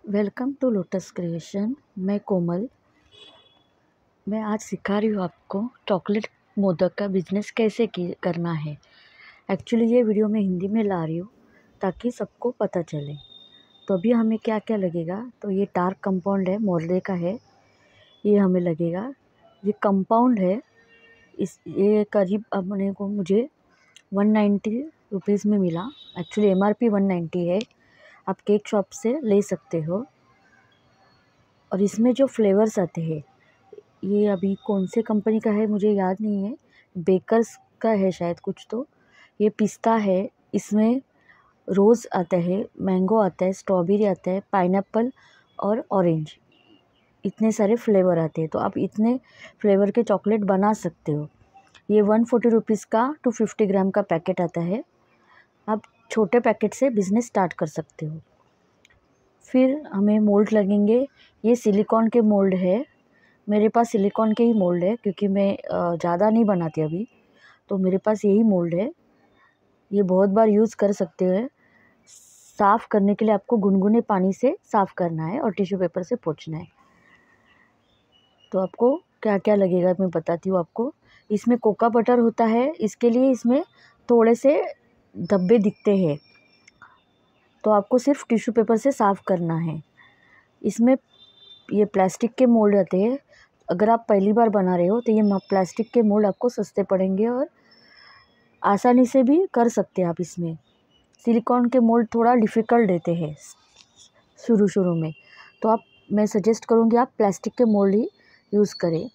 Welcome to lotus creation. मैं कोमल। मैं आज सिखा रही हूँ आपको चॉकलेट मोदक का बिजनेस कैसे करना है। एक्चुअली ये वीडियो मैं हिंदी में ला रही हूँ ताकि सबको पता चले। तो अभी हमें क्या क्या लगेगा, तो ये डार्क कंपाउंड है, मोरले का है, ये हमें लगेगा। ये कंपाउंड है, ये करीब अपने को मुझे 190 रुपीज़ में मिला। एक्चुअली MRP 190 है, आप केक शॉप से ले सकते हो। और इसमें जो फ्लेवर्स आते हैं, ये अभी कौन से कंपनी का है मुझे याद नहीं है, बेकर्स का है शायद कुछ। तो ये पिस्ता है, इसमें रोज़ आता है, मैंगो आता है, स्ट्रॉबेरी आता है, पाइनएप्पल और ऑरेंज, इतने सारे फ्लेवर आते हैं। तो आप इतने फ्लेवर के चॉकलेट बना सकते हो। ये 140 रुपीज़ का 250 ग्राम का पैकेट आता है। आप छोटे पैकेट से बिज़नेस स्टार्ट कर सकते हो। फिर हमें मोल्ड लगेंगे। ये सिलिकॉन के मोल्ड है, मेरे पास सिलिकॉन के ही मोल्ड है क्योंकि मैं ज़्यादा नहीं बनाती अभी, तो मेरे पास यही मोल्ड है। ये बहुत बार यूज़ कर सकते हैं। साफ़ करने के लिए आपको गुनगुने पानी से साफ़ करना है और टिश्यू पेपर से पोंछना है। तो आपको क्या क्या लगेगा मैं बताती हूँ आपको। इसमें कोका बटर होता है, इसके लिए इसमें थोड़े से धब्बे दिखते हैं, तो आपको सिर्फ टिश्यू पेपर से साफ़ करना है। इसमें ये प्लास्टिक के मोल्ड आते हैं। अगर आप पहली बार बना रहे हो तो ये प्लास्टिक के मोल्ड आपको सस्ते पड़ेंगे और आसानी से भी कर सकते हैं आप इसमें। सिलिकॉन के मोल्ड थोड़ा डिफ़िकल्ट देते हैं शुरू में, तो मैं सजेस्ट करूँगी आप प्लास्टिक के मोल्ड ही यूज़ करें।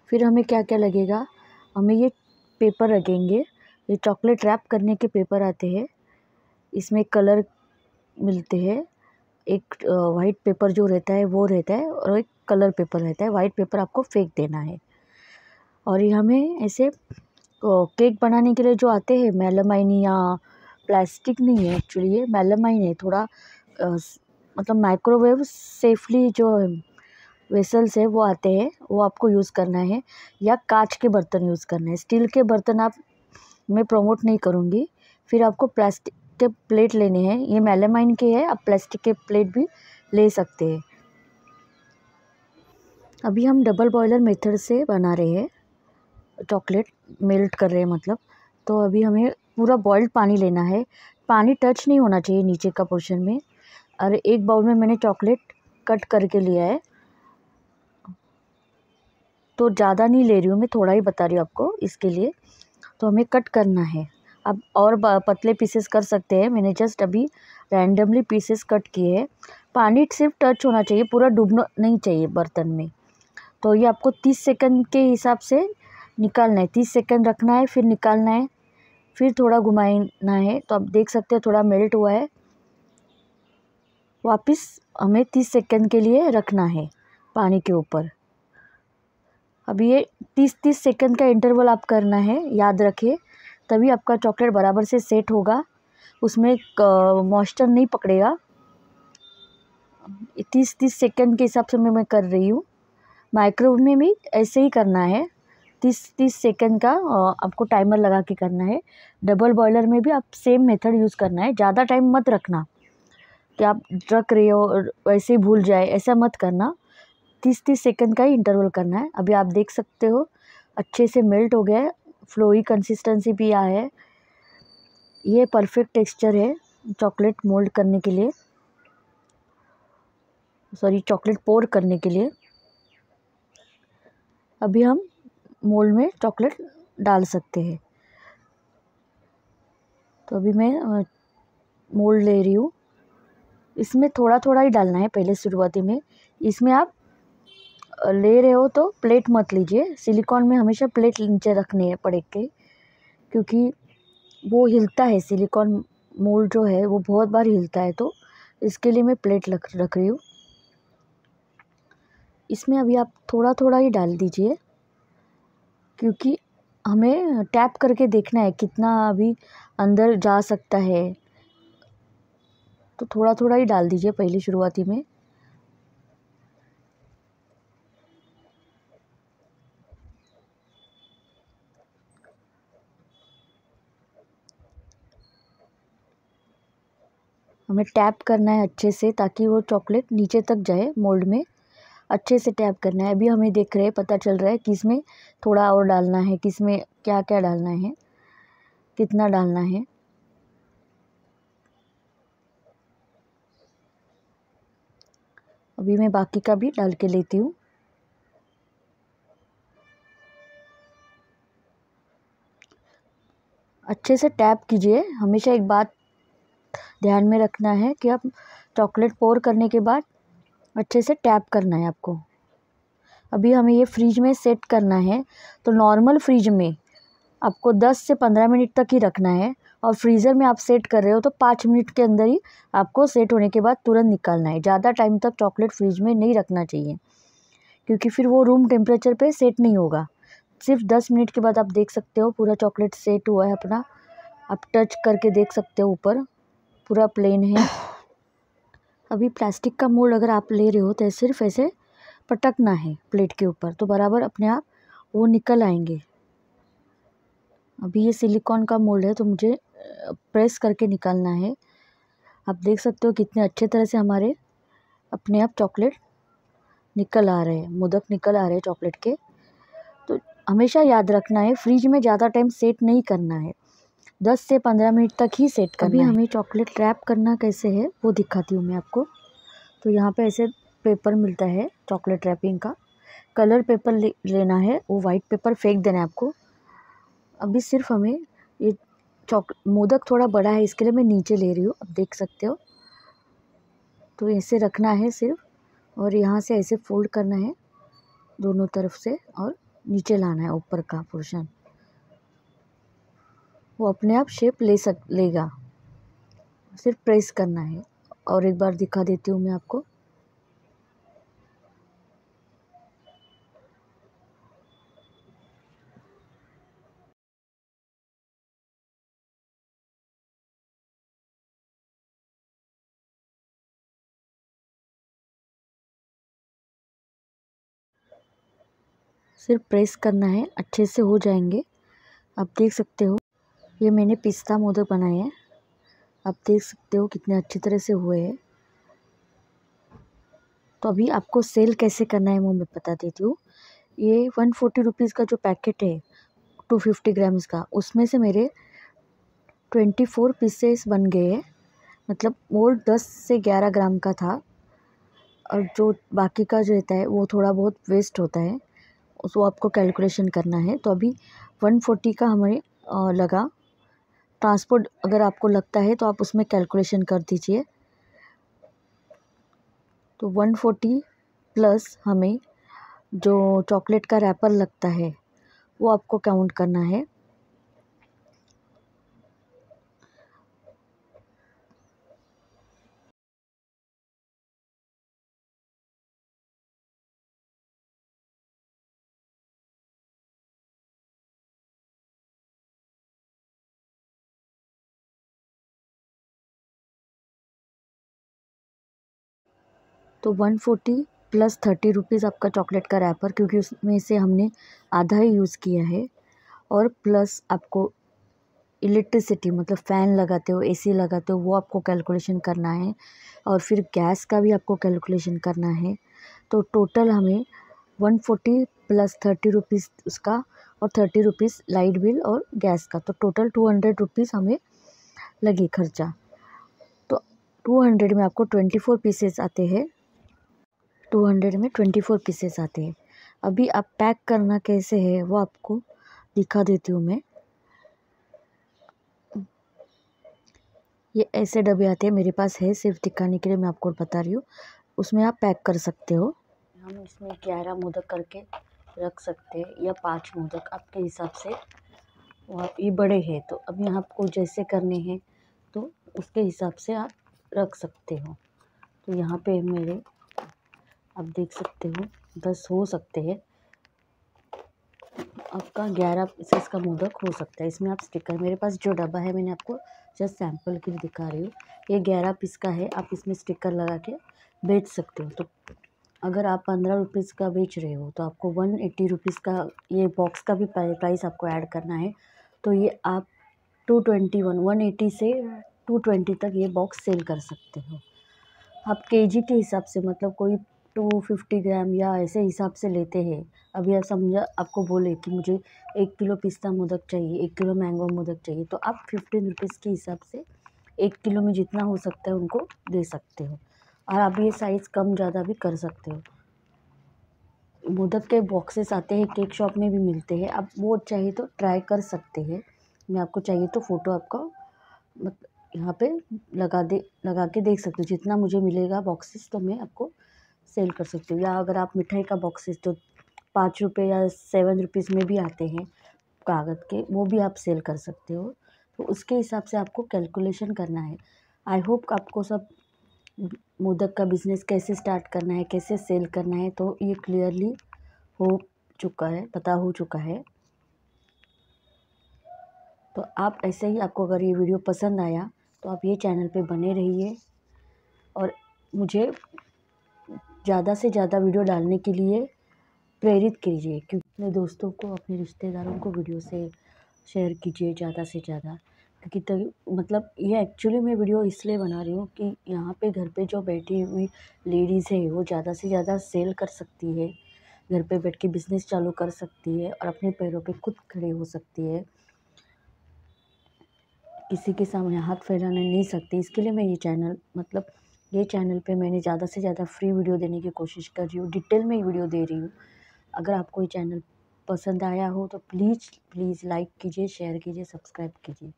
फिर हमें क्या क्या लगेगा, हमें ये पेपर लगेंगे। ये चॉकलेट रैप करने के पेपर आते हैं, इसमें कलर मिलते हैं। एक वाइट पेपर जो रहता है वो रहता है और एक कलर पेपर रहता है। वाइट पेपर आपको फेंक देना है। और ये हमें ऐसे केक बनाने के लिए जो आते हैं मेलामाइन, या प्लास्टिक नहीं है एक्चुअली, ये मेलामाइन है। थोड़ा मतलब माइक्रोवेव सेफली जो वेसल्स है वो आते हैं, वो आपको यूज़ करना है, या कांच के बर्तन यूज़ करना है। स्टील के बर्तन आप मैं प्रमोट नहीं करूँगी। फिर आपको प्लास्टिक के प्लेट लेने हैं, ये मेलामाइन के हैं, आप प्लास्टिक के प्लेट भी ले सकते हैं। अभी हम डबल बॉयलर मेथड से बना रहे हैं, चॉकलेट मेल्ट कर रहे हैं मतलब। तो अभी हमें पूरा बॉइल्ड पानी लेना है, पानी टच नहीं होना चाहिए नीचे का पोर्शन में। और एक बाउल में मैंने चॉकलेट कट करके लिया है, तो ज़्यादा नहीं ले रही हूँ मैं, थोड़ा ही बता रही हूँ आपको इसके लिए। तो हमें कट करना है। अब और पतले पीसेस कर सकते हैं, मैंने जस्ट अभी रैंडमली पीसेस कट किए हैं। पानी सिर्फ टच होना चाहिए, पूरा डूबना नहीं चाहिए बर्तन में। तो ये आपको 30 सेकंड के हिसाब से निकालना है, 30 सेकंड रखना है, फिर निकालना है, फिर थोड़ा घुमाना है। तो आप देख सकते हो थोड़ा मेल्ट हुआ है। वापस हमें 30 सेकंड के लिए रखना है पानी के ऊपर। अभी ये 30-30 सेकंड का इंटरवल आप करना है, याद रखिए, तभी आपका चॉकलेट बराबर से सेट होगा, उसमें मॉइस्चर नहीं पकड़ेगा। 30-30 सेकंड के हिसाब से मैं कर रही हूँ। माइक्रोवेव में भी ऐसे ही करना है, 30-30 सेकंड का आपको टाइमर लगा के करना है। डबल बॉयलर में भी आप सेम मेथड यूज़ करना है। ज़्यादा टाइम मत रखना कि आप रख रहे हो और वैसे ही भूल जाए, ऐसा मत करना। 30-30 सेकंड का ही इंटरवल करना है। अभी आप देख सकते हो अच्छे से मेल्ट हो गया है, फ्लोई कंसिस्टेंसी भी आया है। ये परफेक्ट टेक्सचर है चॉकलेट मोल्ड करने के लिए, सॉरी चॉकलेट पोर करने के लिए। अभी हम मोल्ड में चॉकलेट डाल सकते हैं। तो अभी मैं मोल्ड ले रही हूँ, इसमें थोड़ा थोड़ा ही डालना है पहले शुरुआती में। इसमें आप ले रहे हो तो प्लेट मत लीजिए, सिलिकॉन में हमेशा प्लेट नीचे रखनी है पड़े के, क्योंकि वो हिलता है। सिलिकॉन मोल्ड जो है वो बहुत बार हिलता है, तो इसके लिए मैं प्लेट रख रही हूँ। इसमें अभी आप थोड़ा थोड़ा ही डाल दीजिए, क्योंकि हमें टैप करके देखना है कितना अभी अंदर जा सकता है। तो थोड़ा थोड़ा ही डाल दीजिए पहली शुरुआती में। हमें टैप करना है अच्छे से ताकि वो चॉकलेट नीचे तक जाए मोल्ड में। अच्छे से टैप करना है। अभी हमें देख रहे हैं, पता चल रहा है कि इसमें थोड़ा और डालना है, कि इसमें क्या क्या डालना है, कितना डालना है। अभी मैं बाकी का भी डाल के लेती हूँ। अच्छे से टैप कीजिए। हमेशा एक बात ध्यान में रखना है कि आप चॉकलेट पोर करने के बाद अच्छे से टैप करना है आपको। अभी हमें ये फ्रिज में सेट करना है, तो नॉर्मल फ्रिज में आपको 10 से 15 मिनट तक ही रखना है, और फ्रीज़र में आप सेट कर रहे हो तो 5 मिनट के अंदर ही आपको सेट होने के बाद तुरंत निकालना है। ज़्यादा टाइम तक चॉकलेट फ्रिज में नहीं रखना चाहिए, क्योंकि फिर वो रूम टेम्परेचर पे सेट नहीं होगा। सिर्फ 10 मिनट के बाद आप देख सकते हो पूरा चॉकलेट सेट हुआ है अपना। आप टच करके देख सकते हो, ऊपर पूरा प्लेन है। अभी प्लास्टिक का मोल्ड अगर आप ले रहे हो तो सिर्फ ऐसे पटकना है प्लेट के ऊपर, तो बराबर अपने आप वो निकल आएंगे। अभी ये सिलिकॉन का मोल्ड है तो मुझे प्रेस करके निकालना है। आप देख सकते हो कितने अच्छे तरह से हमारे अपने आप चॉकलेट निकल आ रहे हैं, मोदक निकल आ रहे हैं चॉकलेट के। तो हमेशा याद रखना है, फ्रिज में ज़्यादा टाइम सेट नहीं करना है, 10 से 15 मिनट तक ही सेट करना है। अभी हमें चॉकलेट रैप करना कैसे है वो दिखाती हूँ मैं आपको। तो यहाँ पे ऐसे पेपर मिलता है चॉकलेट रैपिंग का। कलर पेपर लेना है, वो वाइट पेपर फेंक देना है आपको। अभी सिर्फ हमें ये मोदक थोड़ा बड़ा है, इसके लिए मैं नीचे ले रही हूँ, आप देख सकते हो। तो ऐसे रखना है सिर्फ, और यहाँ से ऐसे फोल्ड करना है दोनों तरफ से, और नीचे लाना है ऊपर का पोर्शन। वो अपने आप शेप लेगा, सिर्फ प्रेस करना है। और एक बार दिखा देती हूँ मैं आपको। सिर्फ प्रेस करना है, अच्छे से हो जाएंगे। आप देख सकते हो ये मैंने पिस्ता मोदक बनाए हैं। आप देख सकते हो कितने अच्छी तरह से हुए हैं। तो अभी आपको सेल कैसे करना है वो मैं बता देती हूँ। ये 140 रुपीज़ का जो पैकेट है 250 ग्राम्स का, उसमें से मेरे 24 पीसेस बन गए हैं। मतलब वो 10 से 11 ग्राम का था, और जो बाकी का जो रहता है वो थोड़ा बहुत वेस्ट होता है, उसको आपको कैलकुलेशन करना है। तो अभी 140 का हमें लगा। ट्रांसपोर्ट अगर आपको लगता है तो आप उसमें कैलकुलेशन कर दीजिए। तो 140 प्लस हमें जो चॉकलेट का रैपर लगता है वो आपको काउंट करना है। तो 140 प्लस 30 रुपीज़ आपका चॉकलेट का रैपर, क्योंकि उसमें से हमने आधा ही यूज़ किया है। और प्लस आपको इलेक्ट्रिसिटी, मतलब फ़ैन लगाते हो, एसी लगाते हो, वो आपको कैलकुलेशन करना है। और फिर गैस का भी आपको कैलकुलेशन करना है। तो टोटल हमें 140 प्लस 30 रुपीज़ उसका, और 30 रुपीज़ लाइट बिल और गैस का, तो टोटल 200 रुपीज़ हमें लगी खर्चा। तो 200 में आपको 24 पीसेस आते हैं। 200 में 24 पीसेस आते हैं। अभी आप पैक करना कैसे है वो आपको दिखा देती हूँ मैं। ये ऐसे डब्बे आते हैं, मेरे पास है, सिर्फ दिखाने के लिए मैं आपको बता रही हूँ। उसमें आप पैक कर सकते हो। हम इसमें 11 मोदक करके रख सकते हैं, या 5 मोदक आपके हिसाब से। और ये बड़े हैं तो अभी आपको जैसे करने हैं तो उसके हिसाब से आप रख सकते हो। तो यहाँ पे मेरे आप देख सकते हो 10 हो सकते हैं। आपका 11 पीसेस का मोदक हो सकता है। इसमें आप स्टिकर, मेरे पास जो डब्बा है मैंने आपको जस्ट सैंपल के लिए दिखा रही हूँ। ये 11 पीस का है, आप इसमें स्टिकर लगा के बेच सकते हो। तो अगर आप 15 रुपीज़ का बेच रहे हो तो आपको 180 रुपीज़ का ये बॉक्स का भी प्राइस आपको ऐड करना है। तो ये आप 221 180 से 220 तक ये बॉक्स सेल कर सकते हो। आप केजी के हिसाब से, मतलब कोई 250 ग्राम या ऐसे हिसाब से लेते हैं। अभी आप समझा, आपको बोले कि मुझे 1 किलो पिस्ता मोदक चाहिए, 1 किलो मैंगो मोदक चाहिए, तो आप 15 रुपीज़ के हिसाब से 1 किलो में जितना हो सकता है उनको दे सकते हो। और आप ये साइज़ कम ज़्यादा भी कर सकते हो। मोदक के बॉक्सेस आते हैं, केक शॉप में भी मिलते हैं, आप वो चाहिए तो ट्राई कर सकते हैं। मैं आपको चाहिए तो फ़ोटो आपका यहाँ पे लगा के देख सकती हूँ। जितना मुझे मिलेगा बॉक्सेस तो मैं आपको सेल कर सकती हूँ। या अगर आप मिठाई का बॉक्सेस जो 5 रुपये या 7 रुपीज़ में भी आते हैं कागज़ के, वो भी आप सेल कर सकते हो। तो उसके हिसाब से आपको कैलकुलेशन करना है। आई होप आपको सब मोदक का बिज़नेस कैसे स्टार्ट करना है, कैसे सेल करना है, तो ये क्लियरली पता हो चुका है। तो आप ऐसे ही, आपको अगर ये वीडियो पसंद आया तो आप ये चैनल पे बने रहिए और मुझे ज़्यादा से ज़्यादा वीडियो डालने के लिए प्रेरित कीजिए। क्योंकि अपने दोस्तों को, अपने रिश्तेदारों को वीडियो से शेयर कीजिए ज़्यादा से ज़्यादा। क्योंकि मतलब ये एक्चुअली मैं वीडियो इसलिए बना रही हूँ कि यहाँ पे घर पे जो बैठी हुई लेडीज़ है वो ज़्यादा से ज़्यादा सेल कर सकती है, घर पे बैठ के बिज़नेस चालू कर सकती है और अपने पैरों पे खुद खड़े हो सकती है। किसी के सामने हाथ फैलाने नहीं सकती। इसके लिए मैं ये चैनल पे मैंने ज़्यादा से ज़्यादा फ्री वीडियो देने की कोशिश कर रही हूँ, डिटेल में वीडियो दे रही हूँ। अगर आपको ये चैनल पसंद आया हो तो प्लीज़ लाइक कीजिए, शेयर कीजिए, सब्सक्राइब कीजिए।